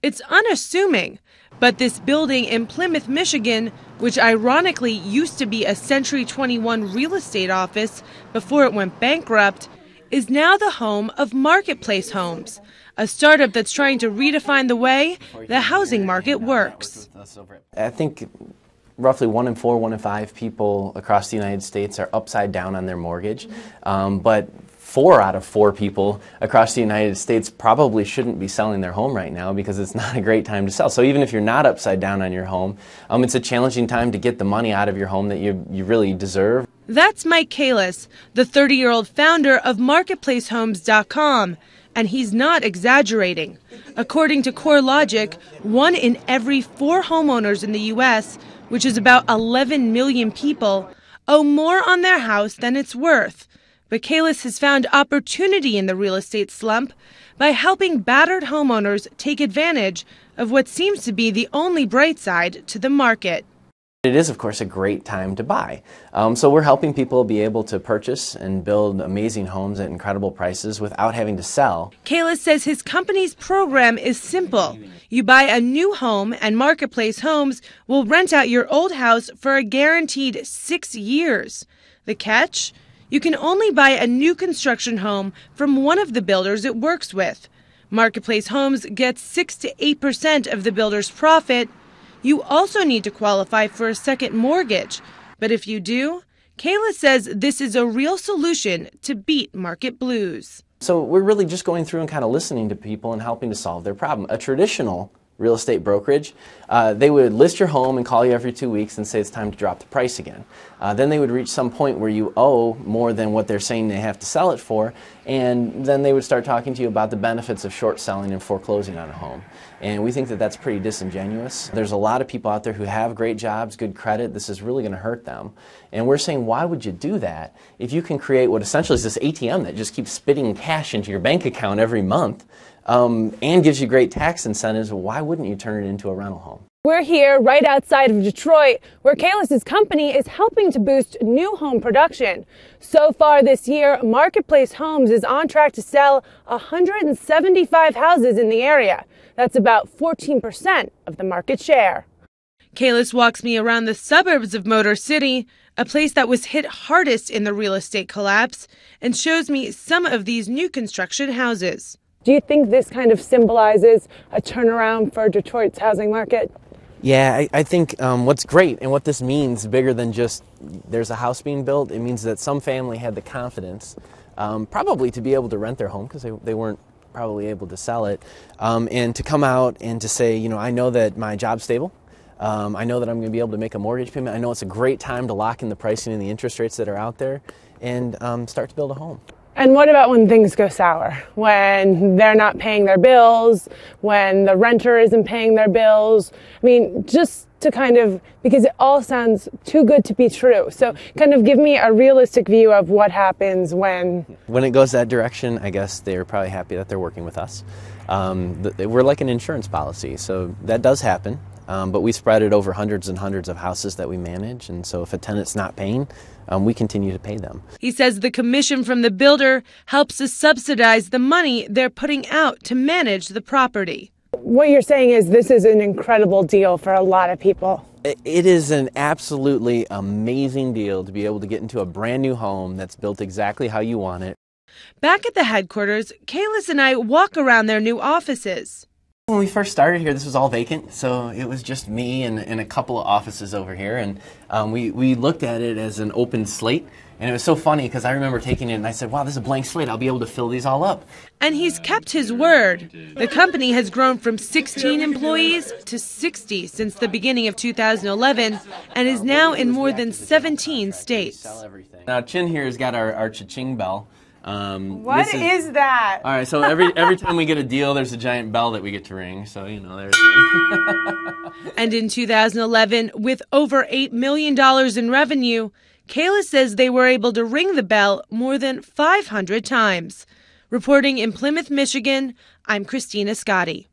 It's unassuming, but this building in Plymouth, Michigan, which ironically used to be a Century 21 real estate office before it went bankrupt, is now the home of Marketplace Homes, a startup that's trying to redefine the way the housing market works. I think roughly 1 in 4, 1 in 5 people across the United States are upside down on their mortgage, but 4 out of 4 people across the United States probably shouldn't be selling their home right now because it's not a great time to sell. So even if you're not upside down on your home, it's a challenging time to get the money out of your home that you really deserve. That's Mike Kalis, the 30-year-old founder of MarketplaceHomes.com, and he's not exaggerating. According to CoreLogic, 1 in every 4 homeowners in the U.S., which is about 11 million people, owe more on their house than it's worth. But Kalis has found opportunity in the real estate slump by helping battered homeowners take advantage of what seems to be the only bright side to the market. It is, of course, a great time to buy. So we're helping people be able to purchase and build amazing homes at incredible prices without having to sell. Kalis says his company's program is simple. You buy a new home and Marketplace Homes will rent out your old house for a guaranteed 6 years. The catch? You can only buy a new construction home from one of the builders it works with. Marketplace Homes gets 6 to 8% of the builder's profit. You also need to qualify for a second mortgage. But if you do, Kalis says this is a real solution to beat market blues. So we're really just going through and kind of listening to people and helping to solve their problem. A traditional real estate brokerage, they would list your home and call you every 2 weeks and say it's time to drop the price again. Then they would reach some point where you owe more than what they're saying they have to sell it for, and then they would start talking to you about the benefits of short selling and foreclosing on a home. And we think that that's pretty disingenuous. There's a lot of people out there who have great jobs, good credit. This is really going to hurt them. And we're saying, why would you do that if you can create what essentially is this ATM that just keeps spitting cash into your bank account every month and gives you great tax incentives? Why wouldn't you turn it into a rental home? We're here right outside of Detroit, where Kalis' company is helping to boost new home production. So far this year, Marketplace Homes is on track to sell 175 houses in the area. That's about 14% of the market share. Kalis walks me around the suburbs of Motor City, a place that was hit hardest in the real estate collapse, and shows me some of these new construction houses. Do you think this kind of symbolizes a turnaround for Detroit's housing market? Yeah, I think what's great and what this means, bigger than just there's a house being built, it means that some family had the confidence probably to be able to rent their home because they weren't probably able to sell it, and to come out and to say, I know that my job's stable. I know that I'm going to be able to make a mortgage payment. I know it's a great time to lock in the pricing and the interest rates that are out there and start to build a home. And what about when things go sour? When they're not paying their bills, when the renter isn't paying their bills? I mean, just to because it all sounds too good to be true. So kind of give me a realistic view of what happens when it goes that direction. I guess they're probably happy that they're working with us. We're like an insurance policy, so that does happen. But we spread it over hundreds and hundreds of houses that we manage, and so if a tenant's not paying, we continue to pay them. He says the commission from the builder helps to subsidize the money they're putting out to manage the property. What you're saying is this is an incredible deal for a lot of people. It is an absolutely amazing deal to be able to get into a brand new home that's built exactly how you want it. Back at the headquarters, Kalis and I walk around their new offices. When we first started here, this was all vacant, so it was just me and a couple of offices over here, and we looked at it as an open slate, and it was so funny because I remember taking it and I said, wow, this is a blank slate, I'll be able to fill these all up. And he's kept his word. The company has grown from 16 employees to 60 since the beginning of 2011 and is now in more than 17 states. Now, Chin here has got our cha-ching bell. What is that? All right, so every time we get a deal, there's a giant bell that we get to ring. So, there's... And in 2011, with over $8 million in revenue, Kalis says they were able to ring the bell more than 500 times. Reporting in Plymouth, Michigan, I'm Christina Scotti.